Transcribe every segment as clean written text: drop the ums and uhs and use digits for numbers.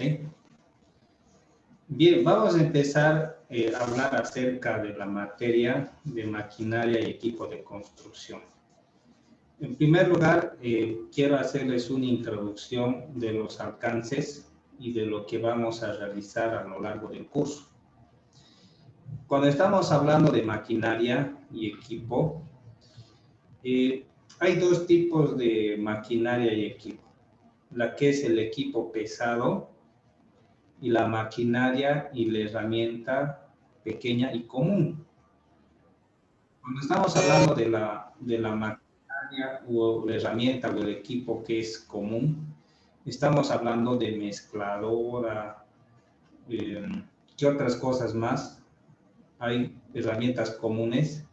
¿sí? Bien, vamos a empezar a hablar acerca de la materia de maquinaria y equipo de construcción. En primer lugar, quiero hacerles una introducción de los alcances y de lo que vamos a realizar a lo largo del curso. Cuando estamos hablando de maquinaria y equipo, hay dos tipos de maquinaria y equipo. La que es el equipo pesado y la maquinaria y la herramienta pequeña y común. Cuando estamos hablando de la maquinaria o la herramienta o el equipo que es común, estamos hablando de mezcladora, ¿qué otras cosas más? Hay herramientas comunes.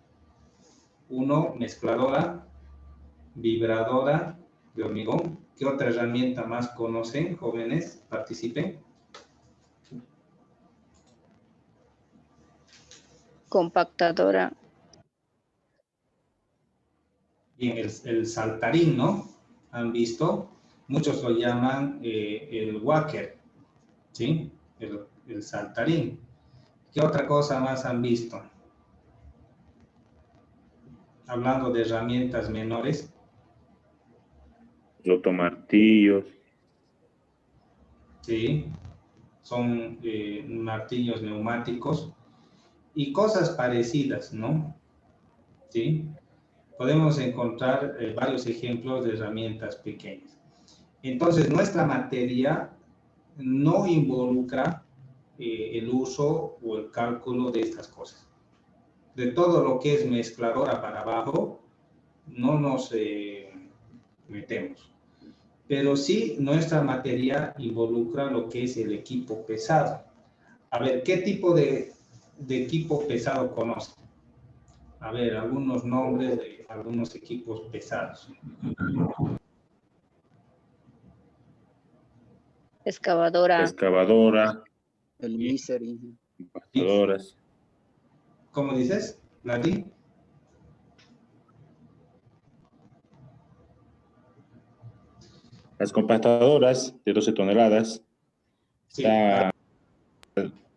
Uno, mezcladora, vibradora de hormigón. ¿Qué otra herramienta más conocen, jóvenes? Participen. Compactadora. Bien, el saltarín, ¿no? ¿Han visto? Muchos lo llaman el walker, ¿sí? El saltarín. ¿Qué otra cosa más han visto? Hablando de herramientas menores. Rotomartillos. Sí, son martillos neumáticos y cosas parecidas, ¿no? Sí, podemos encontrar varios ejemplos de herramientas pequeñas. Entonces, nuestra materia no involucra el uso o el cálculo de estas cosas. De todo lo que es mezcladora para abajo, no nos metemos. Pero sí, nuestra materia involucra lo que es el equipo pesado. A ver, ¿qué tipo de equipo pesado conocen? A ver, algunos nombres de algunos equipos pesados. Excavadora. Excavadora. El Misery. Compactadoras. ¿Cómo dices, Lati? Las compactadoras de 12 toneladas. Sí. Está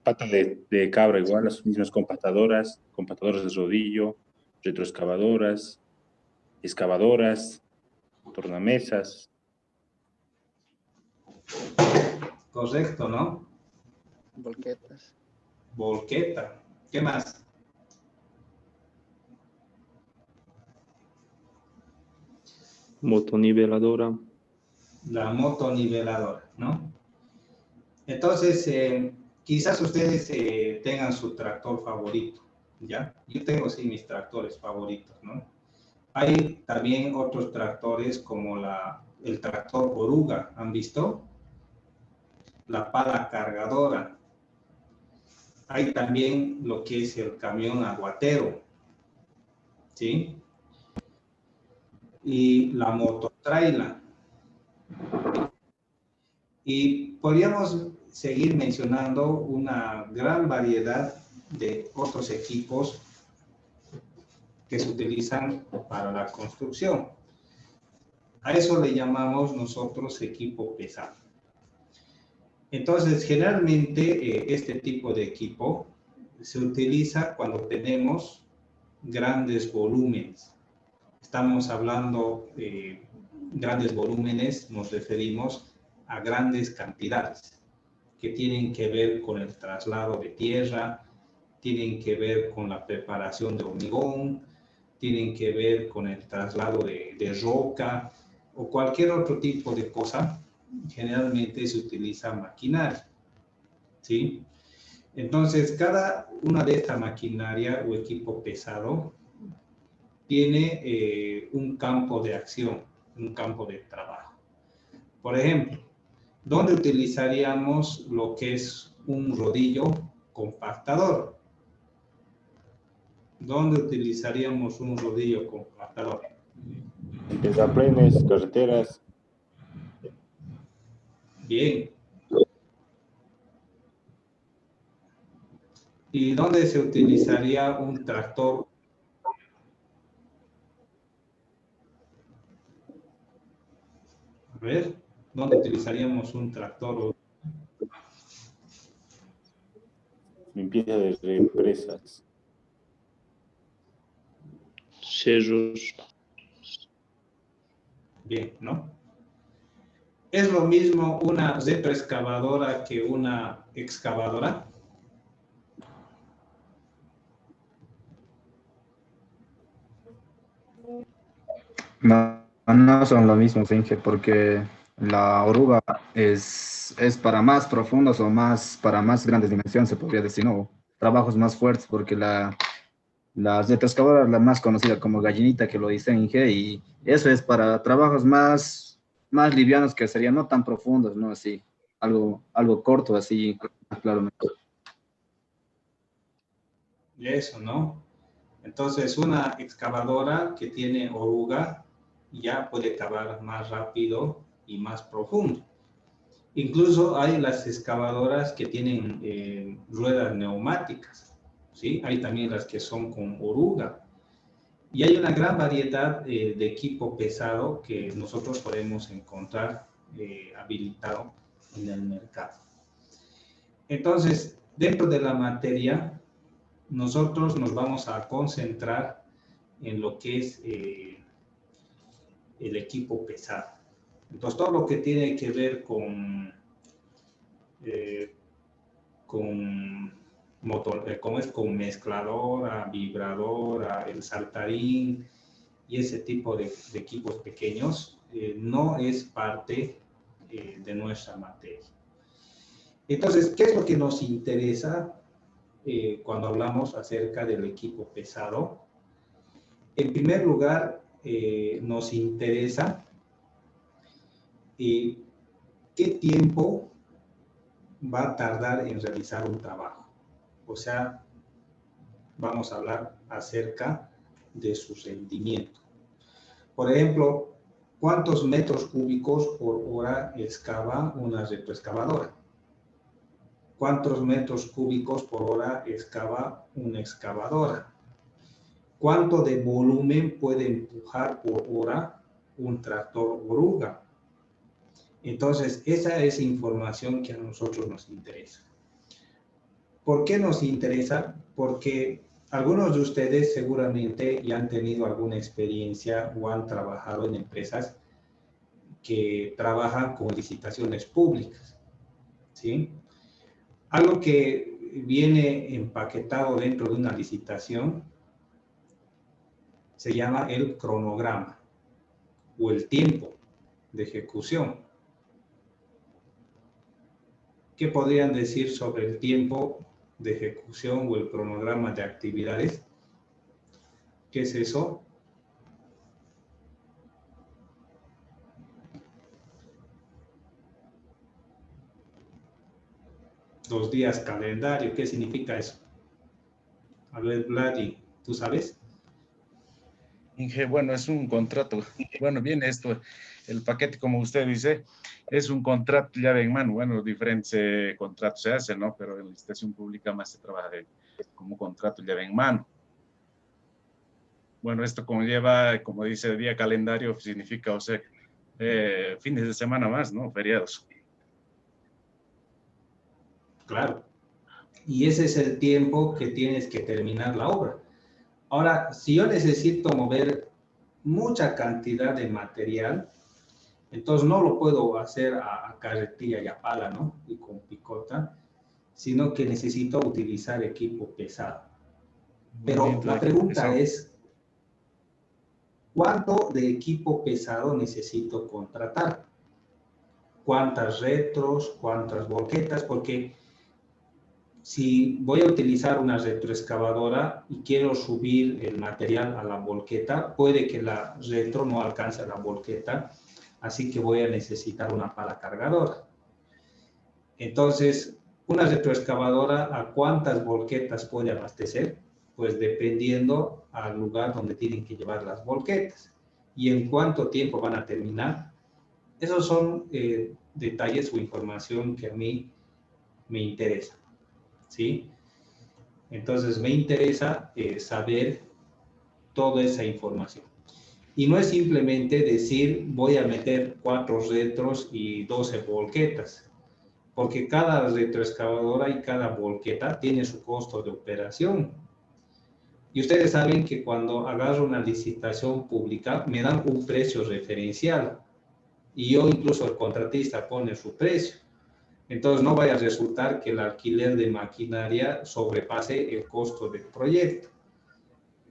pata de cabra igual, las mismas compactadoras, compactadoras de rodillo, retroexcavadoras, excavadoras, tornamesas. Correcto, ¿no? Volquetas. Volqueta. ¿Qué más? Motoniveladora. La motoniveladora, ¿no? Entonces, quizás ustedes tengan su tractor favorito, ¿ya? Yo tengo, sí, mis tractores favoritos, ¿no? Hay también otros tractores como el tractor oruga, ¿han visto? La pala cargadora. Hay también lo que es el camión aguatero, ¿sí? Y la mototraila. Y podríamos seguir mencionando una gran variedad de otros equipos que se utilizan para la construcción. A eso le llamamos nosotros equipo pesado. Entonces, generalmente este tipo de equipo se utiliza cuando tenemos grandes volúmenes. Estamos hablando de grandes volúmenes, nos referimos a grandes cantidades que tienen que ver con el traslado de tierra, tienen que ver con la preparación de hormigón, tienen que ver con el traslado de roca o cualquier otro tipo de cosa. Generalmente se utiliza maquinaria, ¿sí? Entonces, cada una de estas maquinaria o equipo pesado tiene un campo de acción, un campo de trabajo. Por ejemplo, ¿dónde utilizaríamos lo que es un rodillo compactador? ¿Dónde utilizaríamos un rodillo compactador? Terraplenes, carreteras. Bien. ¿Y dónde se utilizaría un tractor? A ver, ¿dónde utilizaríamos un tractor? limpieza de represas. Cerros. Bien, ¿no? ¿Es lo mismo una retroexcavadora que una excavadora? No, no son lo mismo, Finge, porque la oruga es para más profundos o más, para más grandes dimensiones, se podría decir, ¿no? Trabajos más fuertes, porque la retroexcavadora es la más conocida como gallinita, que lo dice Inge, y eso es para trabajos más livianos, que serían no tan profundos, ¿no? Así, algo corto, así, claro. Y eso, ¿no? Entonces, una excavadora que tiene oruga ya puede cavar más rápido y más profundo. Incluso hay las excavadoras que tienen ruedas neumáticas, ¿sí? Hay también las que son con oruga. Y hay una gran variedad de equipo pesado que nosotros podemos encontrar habilitado en el mercado. Entonces, dentro de la materia, nosotros nos vamos a concentrar en lo que es el equipo pesado. Entonces, todo lo que tiene que ver con motor, como es con mezcladora, vibradora, el saltarín y ese tipo de equipos pequeños, no es parte de nuestra materia. Entonces, ¿qué es lo que nos interesa cuando hablamos acerca del equipo pesado? En primer lugar, nos interesa qué tiempo va a tardar en realizar un trabajo. O sea, vamos a hablar acerca de su rendimiento. Por ejemplo, ¿cuántos metros cúbicos por hora excava una retroexcavadora? ¿Cuántos metros cúbicos por hora excava una excavadora? ¿Cuánto de volumen puede empujar por hora un tractor oruga? Entonces, esa es información que a nosotros nos interesa. ¿Por qué nos interesa? Porque algunos de ustedes seguramente ya han tenido alguna experiencia o han trabajado en empresas que trabajan con licitaciones públicas, ¿sí? Algo que viene empaquetado dentro de una licitación se llama el cronograma o el tiempo de ejecución. ¿Qué podrían decir sobre el tiempo de ejecución o el cronograma de actividades? ¿Qué es eso? Los días calendario, ¿qué significa eso? A ver, Vladi, ¿tú sabes? Inge, bueno, es un contrato. Bueno, viene esto, el paquete, como usted dice, es un contrato llave en mano. Bueno, diferentes contratos se hacen, ¿no? Pero en la licitación pública más se trabaja como contrato llave en mano. Bueno, esto conlleva, como dice, día calendario, significa, o sea, fines de semana más, ¿no? Feriados. Claro. Y ese es el tiempo que tienes que terminar la obra. Ahora, si yo necesito mover mucha cantidad de material, entonces no lo puedo hacer a carretilla y a pala, ¿no? Y con picota, sino que necesito utilizar equipo pesado. Pero la pregunta es, ¿cuánto de equipo pesado necesito contratar? ¿Cuántas retros? ¿Cuántas volquetas? Porque si voy a utilizar una retroexcavadora y quiero subir el material a la volqueta, puede que la retro no alcance a la volqueta, así que voy a necesitar una pala cargadora. Entonces, una retroexcavadora, ¿a cuántas volquetas puede abastecer? Pues dependiendo al lugar donde tienen que llevar las volquetas y en cuánto tiempo van a terminar. Esos son detalles o información que a mí me interesa, ¿sí? Entonces me interesa saber toda esa información. Y no es simplemente decir voy a meter 4 retros y 12 volquetas. porque cada retroexcavadora y cada volqueta tiene su costo de operación. Y ustedes saben que cuando agarro una licitación pública, me dan un precio referencial. Y yo incluso el contratista pone su precio. Entonces no vaya a resultar que el alquiler de maquinaria sobrepase el costo del proyecto.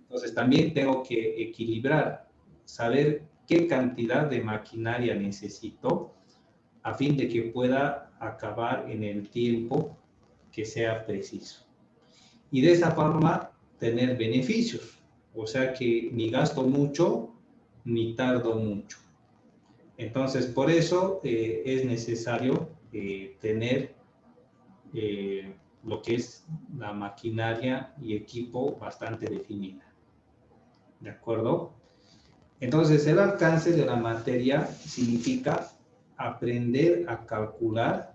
Entonces también tengo que equilibrar, saber qué cantidad de maquinaria necesito a fin de que pueda acabar en el tiempo que sea preciso. Y de esa forma tener beneficios. O sea que ni gasto mucho, ni tardo mucho. Entonces, por eso es necesario tener lo que es la maquinaria y equipo bastante definida. ¿De acuerdo? Entonces, el alcance de la materia significa aprender a calcular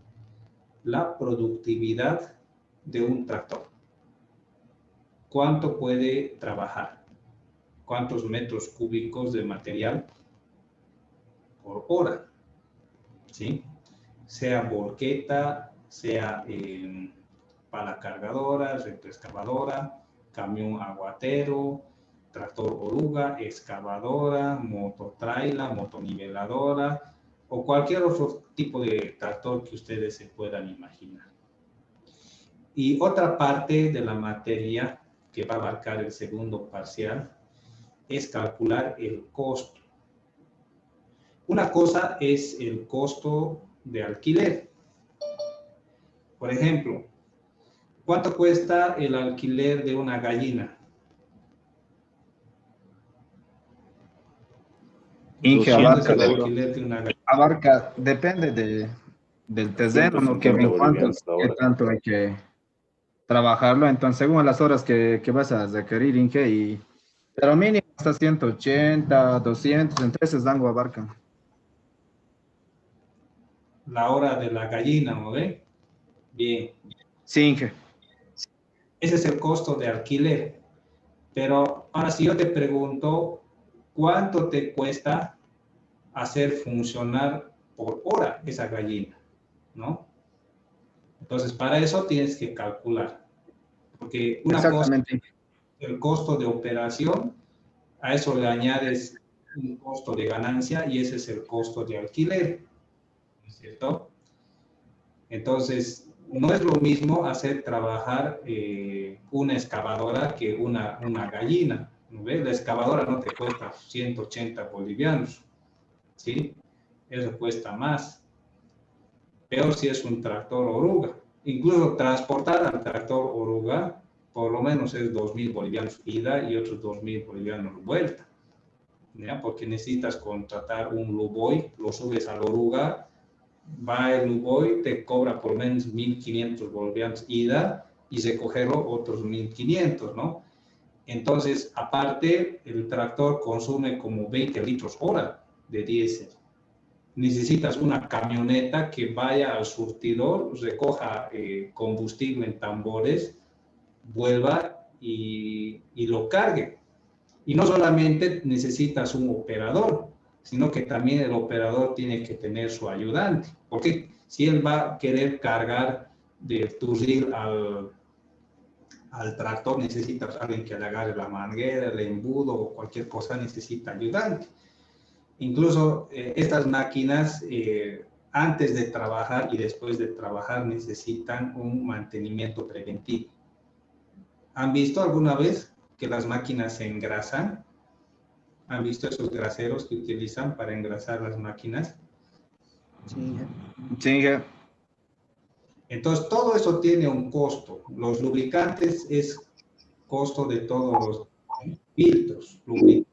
la productividad de un tractor. ¿Cuánto puede trabajar? ¿Cuántos metros cúbicos de material por hora? ¿Sí? Sea volqueta, sea pala cargadora, retroexcavadora, camión aguatero, tractor oruga, excavadora, mototraila, motoniveladora o cualquier otro tipo de tractor que ustedes se puedan imaginar. Y otra parte de la materia que va a abarcar el segundo parcial es calcular el costo. Una cosa es el costo de alquiler. Por ejemplo, ¿cuánto cuesta el alquiler de una gallina? Inge, ¿Cuánto es el alquiler de una gallina? abarca, depende del terreno, ¿no? Que en 150 cuanto, bolivianos la qué hora. tanto hay que trabajarlo, entonces según las horas que vas a requerir, Inge, pero mínimo hasta 180, 200, entre esos rango abarcan. La hora de la gallina, ¿no ve? Bien. Sí, Inge. Ese es el costo de alquiler. Pero ahora si yo te pregunto, ¿cuánto te cuesta hacer funcionar por hora esa gallina? ¿No? Entonces, para eso tienes que calcular. Porque una cosa Exactamente. es el costo de operación, a eso le añades un costo de ganancia y ese es el costo de alquiler. ¿No es cierto? Entonces, no es lo mismo hacer trabajar una excavadora que una gallina. ¿No ves? La excavadora no te cuesta 180 bolivianos, ¿sí? Eso cuesta más. Peor si es un tractor oruga. Incluso transportar al tractor oruga, por lo menos es 2.000 bolivianos ida y otros 2.000 bolivianos vuelta. ¿Ya? Porque necesitas contratar un luboy, lo subes al oruga, va el luboy, te cobra por lo menos 1.500 bolivianos ida y recogerlo otros 1.500, ¿no? Entonces, aparte, el tractor consume como 20 litros hora de diésel. Necesitas una camioneta que vaya al surtidor, recoja combustible en tambores, vuelva y lo cargue. Y no solamente necesitas un operador, sino que también el operador tiene que tener su ayudante. Porque si él va a querer cargar de turril al tractor, necesitas alguien que le agarre la manguera, el embudo o cualquier cosa, necesita ayudante. Incluso estas máquinas, antes de trabajar y después de trabajar, necesitan un mantenimiento preventivo. ¿Han visto alguna vez que las máquinas se engrasan? ¿Han visto esos graseros que utilizan para engrasar las máquinas? Sí, Sí, Inge. Entonces, todo eso tiene un costo. Los lubricantes es costo de todos los filtros, lubricantes.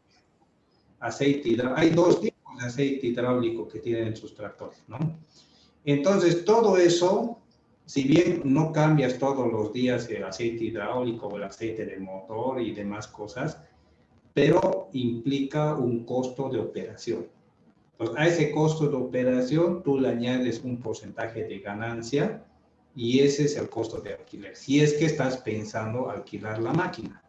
Aceite hidráulico. Hay dos tipos de aceite hidráulico que tienen en sus tractores, ¿no? Entonces, todo eso, si bien no cambias todos los días el aceite hidráulico o el aceite de motor y demás cosas, pero implica un costo de operación. Entonces, a ese costo de operación tú le añades un porcentaje de ganancia y ese es el costo de alquiler. Si es que estás pensando alquilar la máquina.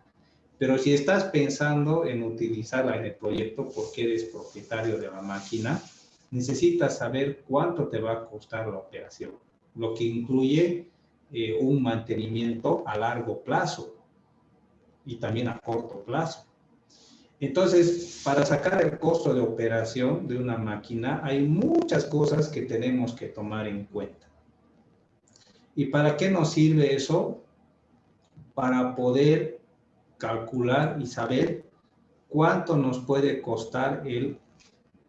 Pero si estás pensando en utilizarla en el proyecto porque eres propietario de la máquina, necesitas saber cuánto te va a costar la operación. lo que incluye un mantenimiento a largo plazo y también a corto plazo. Entonces, para sacar el costo de operación de una máquina, hay muchas cosas que tenemos que tomar en cuenta. ¿Y para qué nos sirve eso? Para poder calcular y saber cuánto nos puede costar el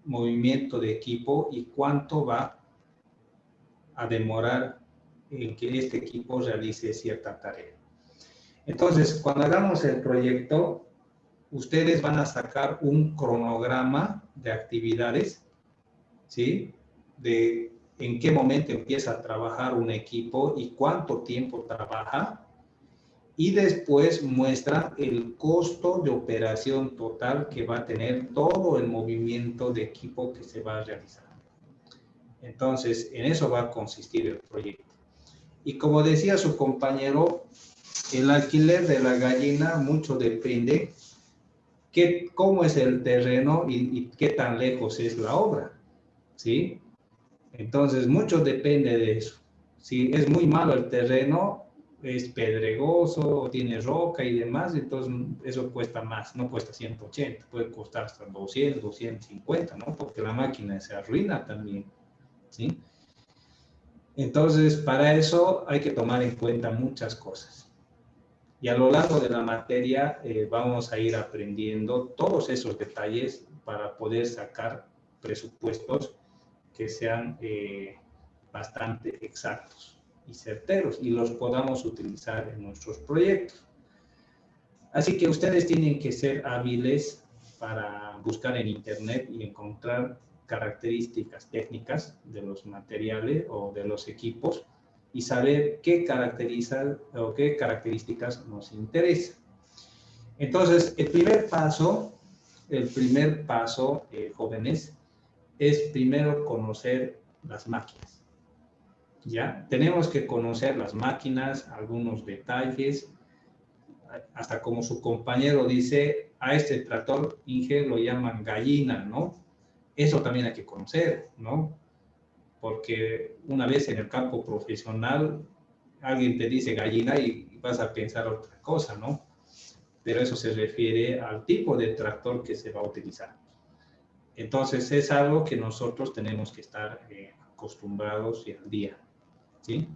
movimiento de equipo y cuánto va a demorar en que este equipo realice cierta tarea. Entonces, cuando hagamos el proyecto, ustedes van a sacar un cronograma de actividades, ¿sí? De en qué momento empieza a trabajar un equipo y cuánto tiempo trabaja. Y después muestra el costo de operación total que va a tener todo el movimiento de equipo que se va a realizar. Entonces, en eso va a consistir el proyecto. Y como decía su compañero, el alquiler de la gallina mucho depende cómo es el terreno y qué tan lejos es la obra, ¿sí? Entonces, mucho depende de eso. Si es muy malo el terreno, es pedregoso, o tiene roca y demás, entonces eso cuesta más, no cuesta 180, puede costar hasta 200, 250, ¿no? Porque la máquina se arruina también, ¿sí? Entonces, para eso hay que tomar en cuenta muchas cosas. Y a lo largo de la materia vamos a ir aprendiendo todos esos detalles para poder sacar presupuestos que sean bastante exactos y certeros y los podamos utilizar en nuestros proyectos. Así que ustedes tienen que ser hábiles para buscar en internet y encontrar características técnicas de los materiales o de los equipos y saber qué caracterizan o qué características nos interesan. Entonces, el primer paso, jóvenes, es primero conocer las máquinas. ¿Ya? Tenemos que conocer las máquinas, algunos detalles, hasta como su compañero dice, a este tractor Inge lo llaman gallina, ¿no? Eso también hay que conocer, ¿no? Porque una vez en el campo profesional, alguien te dice gallina y vas a pensar otra cosa, ¿no? Pero eso se refiere al tipo de tractor que se va a utilizar. Entonces, es algo que nosotros tenemos que estar acostumbrados y al día, ¿sí?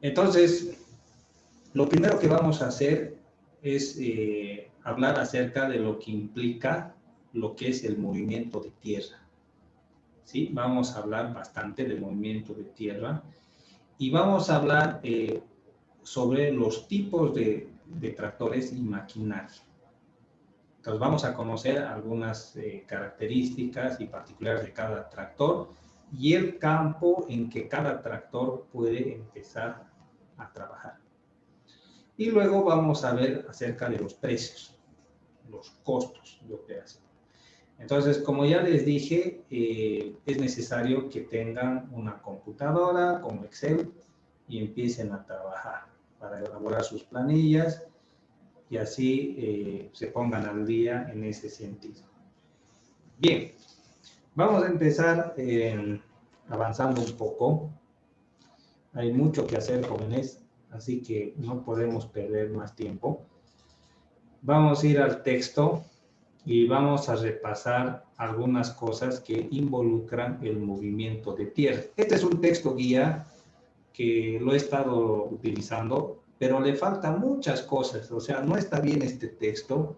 Entonces, lo primero que vamos a hacer es hablar acerca de lo que implica lo que es el movimiento de tierra, ¿sí? Vamos a hablar bastante del movimiento de tierra y vamos a hablar sobre los tipos de tractores y maquinaria. Entonces vamos a conocer algunas características y particulares de cada tractor y el campo en que cada tractor puede empezar a trabajar. Y luego vamos a ver acerca de los precios, los costos de operación. Entonces, como ya les dije, es necesario que tengan una computadora como Excel y empiecen a trabajar para elaborar sus planillas y así se pongan al día en ese sentido. Bien, vamos a empezar avanzando un poco. Hay mucho que hacer, jóvenes, así que no podemos perder más tiempo. Vamos a ir al texto y vamos a repasar algunas cosas que involucran el movimiento de tierra. Este es un texto guía que lo he estado utilizando, pero le faltan muchas cosas, o sea, no está bien este texto,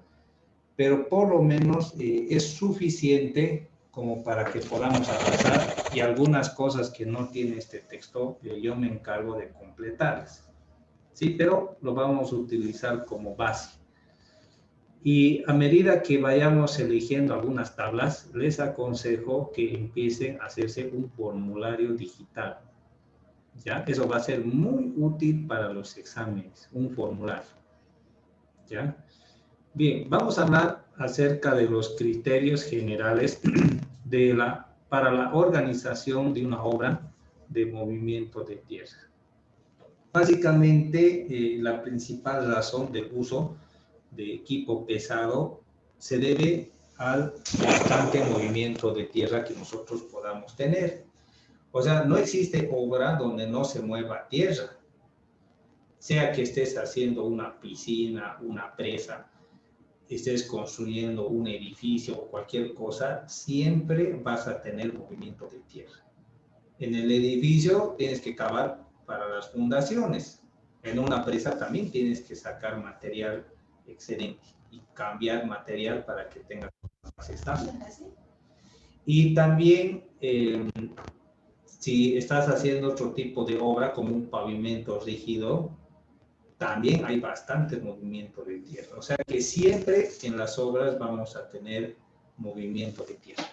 pero por lo menos es suficiente como para que podamos avanzar y algunas cosas que no tiene este texto, yo me encargo de completarlas, ¿sí? Pero lo vamos a utilizar como base. Y a medida que vayamos eligiendo algunas tablas, les aconsejo que empiecen a hacerse un formulario digital. ¿Ya? Eso va a ser muy útil para los exámenes, un formulario. ¿Ya? Bien, vamos a hablar acerca de los criterios generales para la organización de una obra de movimiento de tierra. Básicamente, la principal razón del uso de equipo pesado se debe al constante movimiento de tierra que nosotros podamos tener. O sea, no existe obra donde no se mueva tierra. Sea que estés haciendo una piscina, una presa, estés construyendo un edificio o cualquier cosa, siempre vas a tener movimiento de tierra. En el edificio tienes que cavar para las fundaciones. En una presa también tienes que sacar material excedente y cambiar material para que tengas más estable. Y también, si estás haciendo otro tipo de obra como un pavimento rígido, también hay bastante movimiento de tierra. O sea que siempre en las obras vamos a tener movimiento de tierra.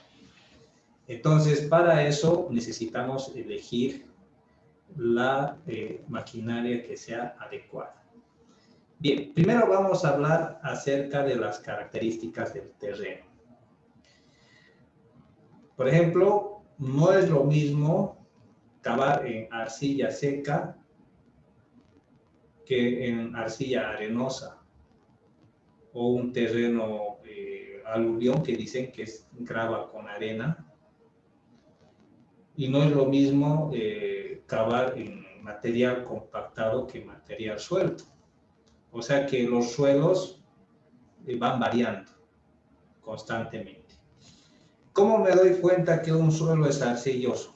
Entonces, para eso necesitamos elegir la maquinaria que sea adecuada. Bien, primero vamos a hablar acerca de las características del terreno. Por ejemplo, no es lo mismo cavar en arcilla seca que en arcilla arenosa o un terreno aluvión que dicen que es grava con arena. Y no es lo mismo cavar en material compactado que material suelto. O sea que los suelos van variando constantemente. ¿Cómo me doy cuenta que un suelo es arcilloso?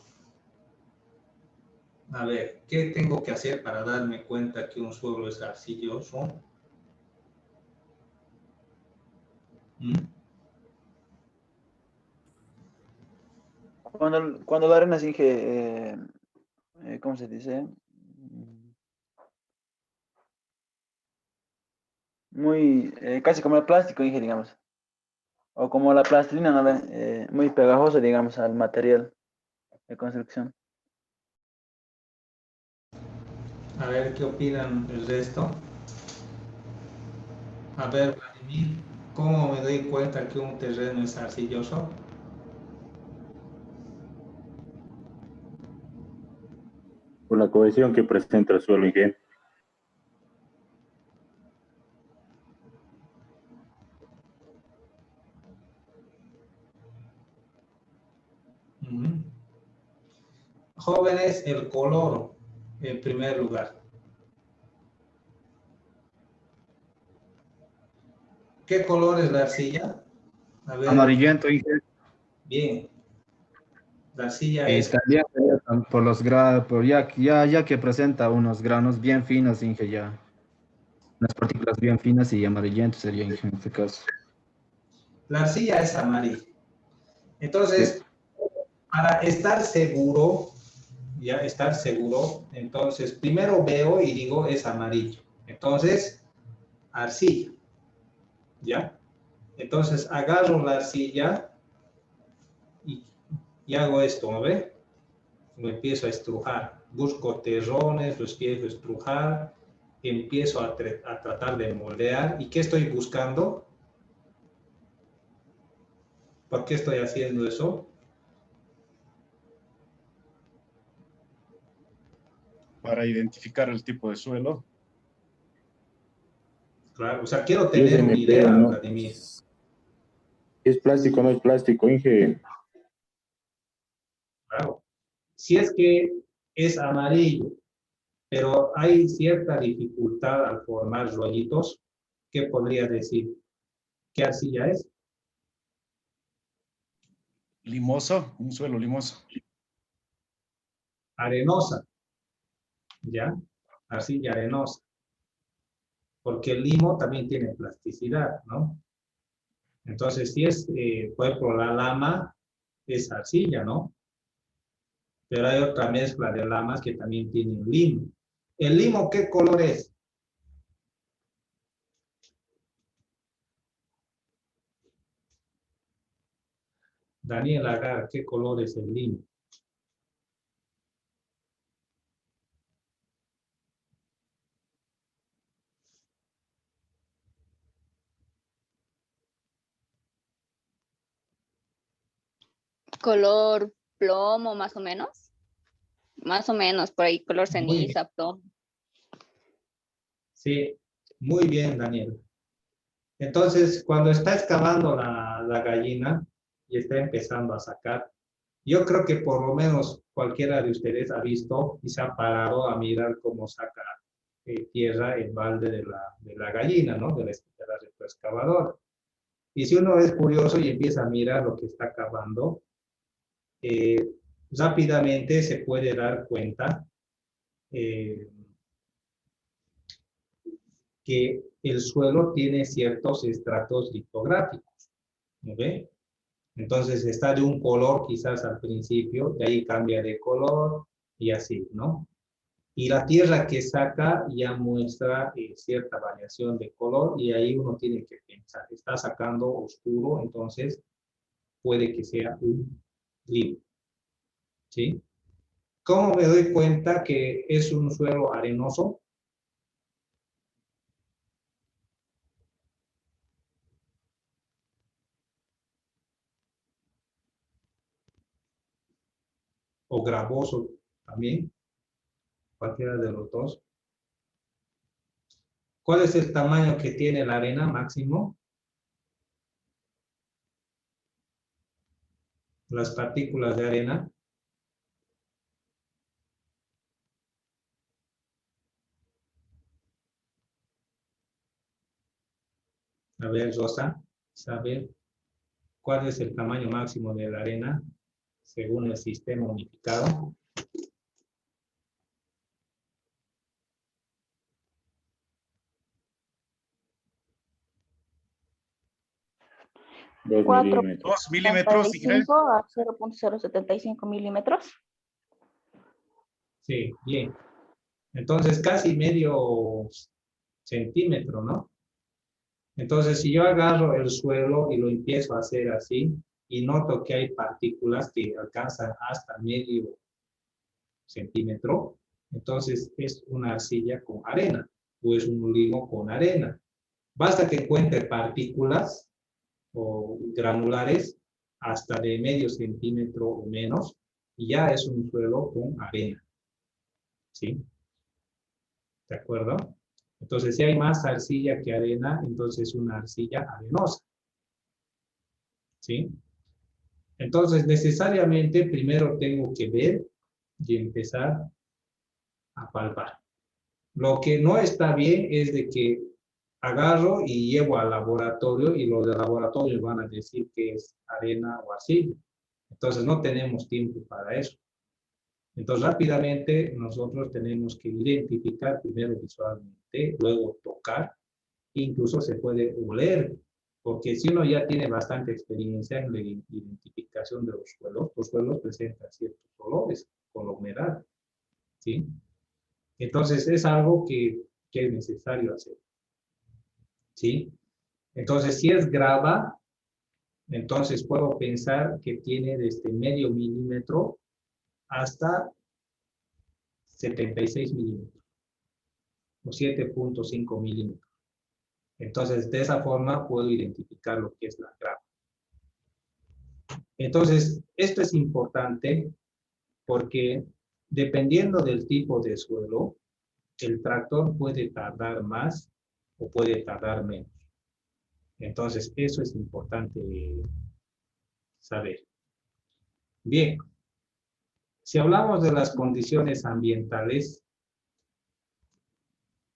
A ver, ¿qué tengo que hacer para darme cuenta que un suelo es arcilloso? Cuando la arena Inge, ¿cómo se dice? Muy, casi como el plástico, Inge, digamos. O como la plastilina, ¿no ve? Muy pegajoso, digamos, al material de construcción. A ver, ¿qué opinan el resto? A ver, Vladimir, ¿cómo me doy cuenta que un terreno es arcilloso? Por la cohesión que presenta el suelo, Inge. Jóvenes, el color en primer lugar. ¿Qué color es la arcilla? A ver, Amarillento, Inge. bien. La arcilla Y es, también por los ya que presenta unos granos bien finos, Inge, ya. Unas partículas bien finas y amarillento sería, Inge, en este caso. la arcilla es amarilla. Sí. Entonces, para estar seguro, entonces primero veo y digo es amarillo. Entonces, arcilla. ¿Ya? Entonces agarro la arcilla y hago esto, ¿no ve? Lo empiezo a estrujar. Busco terrones, lo empiezo a estrujar, empiezo a tratar de moldear. ¿Y qué estoy buscando? ¿Por qué estoy haciendo eso? Para identificar el tipo de suelo. Claro, o sea, quiero Y es tener una NP, idea, ¿no? Vladimir. ¿Es plástico o no es plástico, Inge? Claro. Si es que es amarillo, pero hay cierta dificultad al formar rollitos, ¿qué podría decir? ¿Qué arcilla es? Limoso, un suelo limoso. Arenosa, ¿ya? Arcilla arenosa. Porque el limo también tiene plasticidad, ¿no? Entonces, si es, por ejemplo, la lama es arcilla, ¿no? Pero hay otra mezcla de lamas que también tienen limo. ¿El limo qué color es? Daniel Agar, ¿qué color es el limo? Color plomo, más o menos. Más o menos, por ahí, color ceniza, plomo. Sí, muy bien, Daniel. Entonces, cuando está excavando la gallina y está empezando a sacar, Yo creo que por lo menos cualquiera de ustedes ha visto y se ha parado a mirar cómo saca tierra el balde de la gallina, ¿no? De la retroexcavadora. Y si uno es curioso y empieza a mirar lo que está cavando, eh, rápidamente se puede dar cuenta eh, que el suelo tiene ciertos estratos litográficos, ¿no ve? Entonces está de un color quizás al principio, de ahí cambia de color y así, ¿no? Y la tierra que saca ya muestra cierta variación de color y ahí uno tiene que pensar, está sacando oscuro, entonces puede que sea un limo, ¿sí? ¿Cómo me doy cuenta que es un suelo arenoso? O gravoso también, cualquiera de los dos. ¿Cuál es el tamaño que tiene la arena máximo? Las partículas de arena. A ver, Rosa, saber cuál es el tamaño máximo de la arena según el sistema unificado. Dos 4 milímetros. 2 milímetros, Inge. 75 a 0.075 milímetros. Sí, bien. Entonces casi medio centímetro, ¿no? Entonces si yo agarro el suelo y lo empiezo a hacer así y noto que hay partículas que alcanzan hasta medio centímetro, entonces es una arcilla con arena o es un limo con arena. Basta que encuentre partículas o granulares hasta de medio centímetro o menos y ya es un suelo con arena. ¿Sí? ¿De acuerdo? Entonces, si hay más arcilla que arena, entonces es una arcilla arenosa. ¿Sí? Entonces, necesariamente primero tengo que ver y empezar a palpar. Lo que no está bien es de que agarro y llevo al laboratorio y los de laboratorio van a decir que es arena o arcilla. Entonces, no tenemos tiempo para eso. Entonces, rápidamente nosotros tenemos que identificar primero visualmente, luego tocar, incluso se puede oler, porque si uno ya tiene bastante experiencia en la identificación de los suelos presentan ciertos olores con la humedad, ¿sí? Entonces, es algo que es necesario hacer, ¿sí? Entonces, si es grava, entonces puedo pensar que tiene desde medio milímetro hasta 76 milímetros o 7.5 milímetros. Entonces, de esa forma puedo identificar lo que es la grava. Entonces, esto es importante porque dependiendo del tipo de suelo, el tractor puede tardar más o puede tardar menos. Entonces, eso es importante saber. Bien, si hablamos de las condiciones ambientales,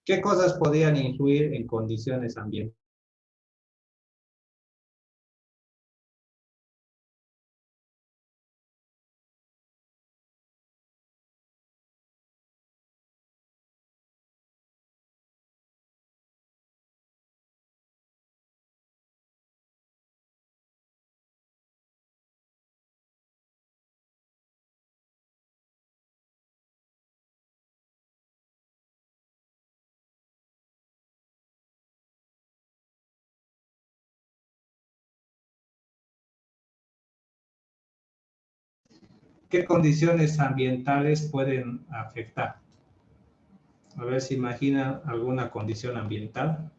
¿qué cosas podrían influir en condiciones ambientales? ¿Qué condiciones ambientales pueden afectar? A ver si imaginan alguna condición ambiental.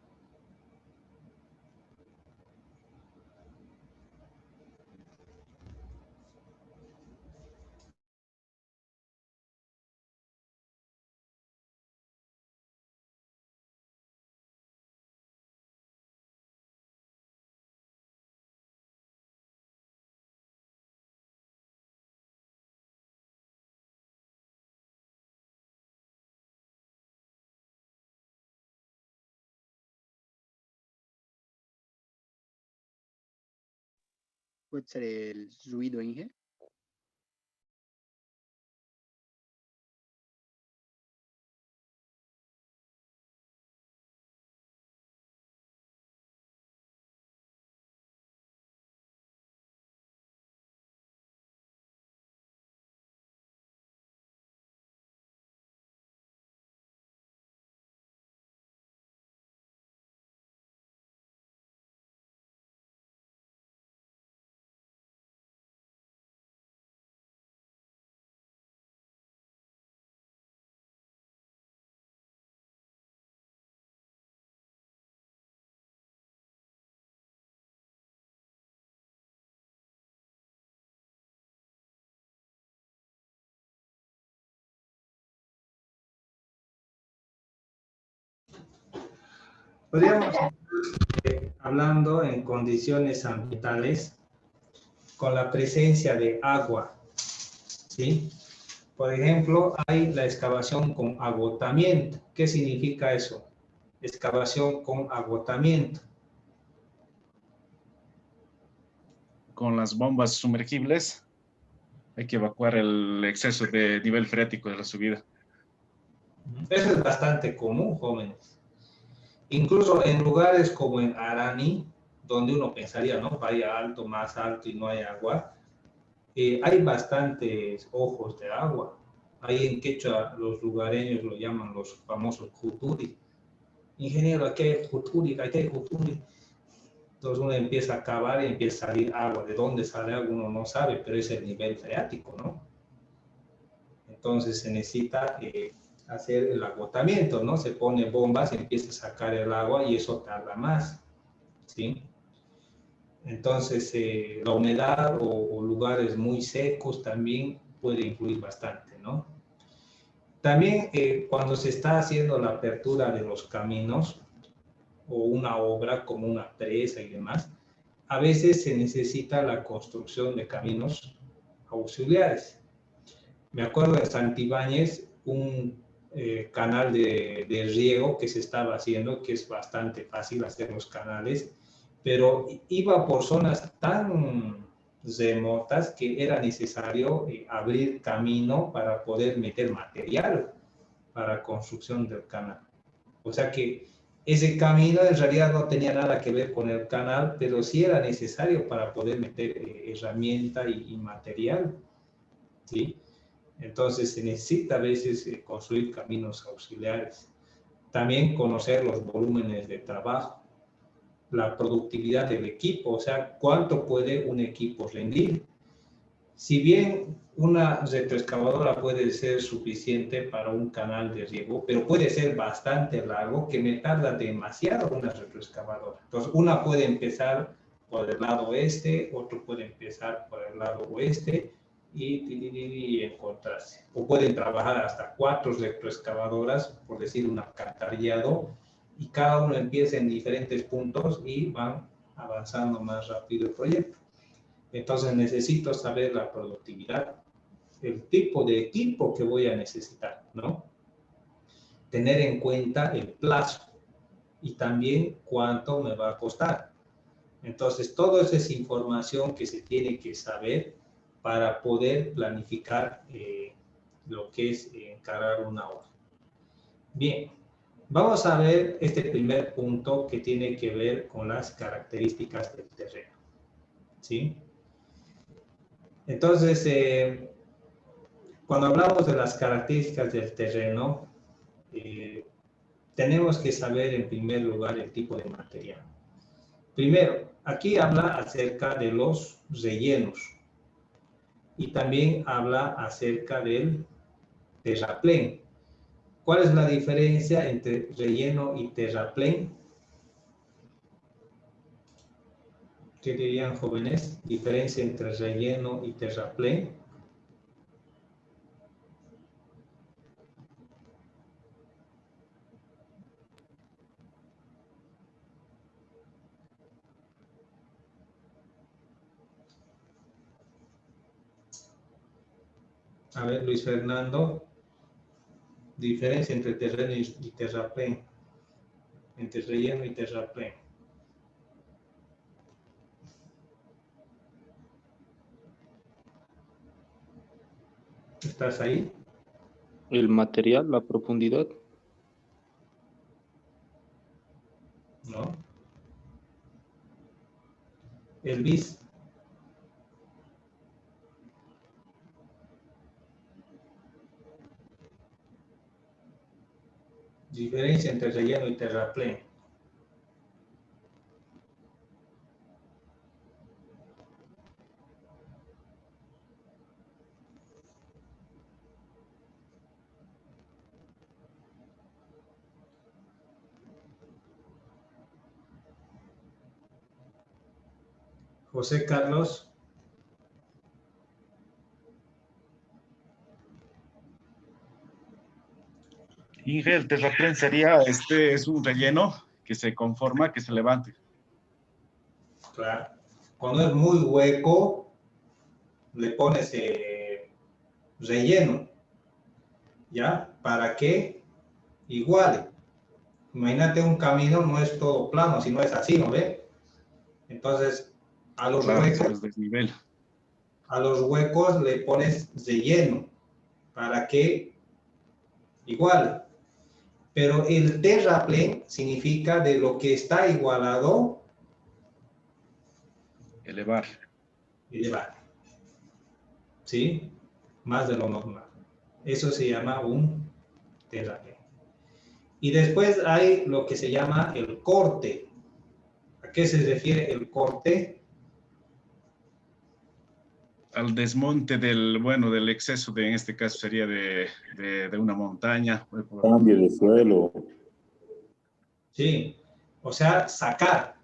Puede ser el ruido, Inge. Podríamos hablando en condiciones ambientales con la presencia de agua, ¿sí? Por ejemplo, hay la excavación con agotamiento. ¿Qué significa eso? Excavación con agotamiento. Con las bombas sumergibles hay que evacuar el exceso de nivel freático de la subida. Eso es bastante común, jóvenes. Incluso en lugares como en Arani, donde uno pensaría, ¿no? Vaya alto, más alto y no hay agua, hay bastantes ojos de agua. Ahí en Quechua los lugareños lo llaman los famosos juturi. Ingeniero, aquí hay juturi, aquí hay juturi. Entonces uno empieza a cavar y empieza a salir agua. ¿De dónde sale agua? Uno no sabe, pero es el nivel freático, ¿no? Entonces se necesita hacer el agotamiento, ¿no? Se pone bombas, empieza a sacar el agua y eso tarda más, ¿sí? Entonces la humedad o lugares muy secos también puede influir bastante, ¿no? También cuando se está haciendo la apertura de los caminos o una obra como una presa y demás, a veces se necesita la construcción de caminos auxiliares. Me acuerdo de Santibáñez, un canal de riego que se estaba haciendo, que es bastante fácil hacer los canales, pero iba por zonas tan remotas que era necesario abrir camino para poder meter material para construcción del canal. O sea que ese camino en realidad no tenía nada que ver con el canal, pero sí era necesario para poder meter herramienta y material, ¿sí? Entonces se necesita a veces construir caminos auxiliares. También conocer los volúmenes de trabajo, la productividad del equipo, o sea, cuánto puede un equipo rendir. Si bien una retroexcavadora puede ser suficiente para un canal de riego, pero puede ser bastante largo, que me tarda demasiado una retroexcavadora. Entonces, una puede empezar por el lado este, otro puede empezar por el lado oeste, y encontrarse. O pueden trabajar hasta 4 retroexcavadoras, por decir un alcantarillado, y cada uno empieza en diferentes puntos y van avanzando más rápido el proyecto. Entonces necesito saber la productividad, el tipo de equipo que voy a necesitar, ¿no? Tener en cuenta el plazo y también cuánto me va a costar. Entonces, toda esa es información que se tiene que saber para poder planificar lo que es encarar una obra. Bien, vamos a ver este primer punto que tiene que ver con las características del terreno, ¿sí? Entonces, cuando hablamos de las características del terreno, tenemos que saber en primer lugar el tipo de material. Primero, aquí habla acerca de los rellenos y también habla acerca del terraplén. ¿Cuál es la diferencia entre relleno y terraplén? ¿Qué dirían, jóvenes? Diferencia entre relleno y terraplén. A ver, Luis Fernando, diferencia entre terreno y terraplén, entre relleno y terraplén. ¿Estás ahí? El material, la profundidad. ¿No? Elvis. Diferencia entre relleno y terraplén. José Carlos. Inge, el terraplén sería, es un relleno que se conforma, que se levante. Claro. Cuando es muy hueco, le pones relleno, ¿ya? ¿Para qué? Iguale. Imagínate un camino, no es todo plano, sino es así, ¿no ve? Entonces, a los Claro, huecos, es desnivel. a los huecos le pones relleno, para que iguale. Pero el terraplén significa de lo que está igualado, Elevar. elevar. ¿Sí? Más de lo normal. Eso se llama un terraplén. Y después hay lo que se llama el corte. ¿A qué se refiere el corte? Al desmonte del exceso en este caso sería de una montaña. Cambio de suelo. Sí. O sea, sacar.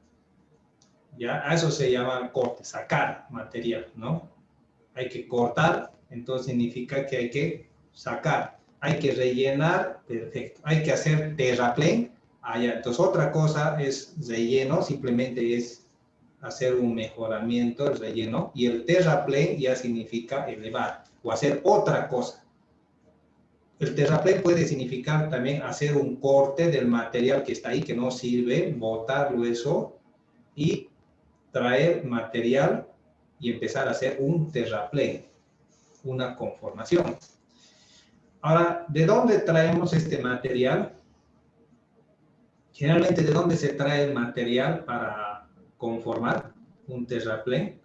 ¿Ya? A eso se llama corte, sacar material, ¿no? Hay que cortar, entonces significa que hay que sacar. Hay que rellenar, perfecto. Hay que hacer terraplén, allá. Entonces, otra cosa es relleno, simplemente es hacer un mejoramiento, el relleno, y el terraplén ya significa elevar o hacer otra cosa. El terraplén puede significar también hacer un corte del material que está ahí, que no sirve, botarlo eso, y traer material y empezar a hacer un terraplén, una conformación. Ahora, ¿de dónde traemos este material? Generalmente, ¿de dónde se trae el material para conformar un terraplén?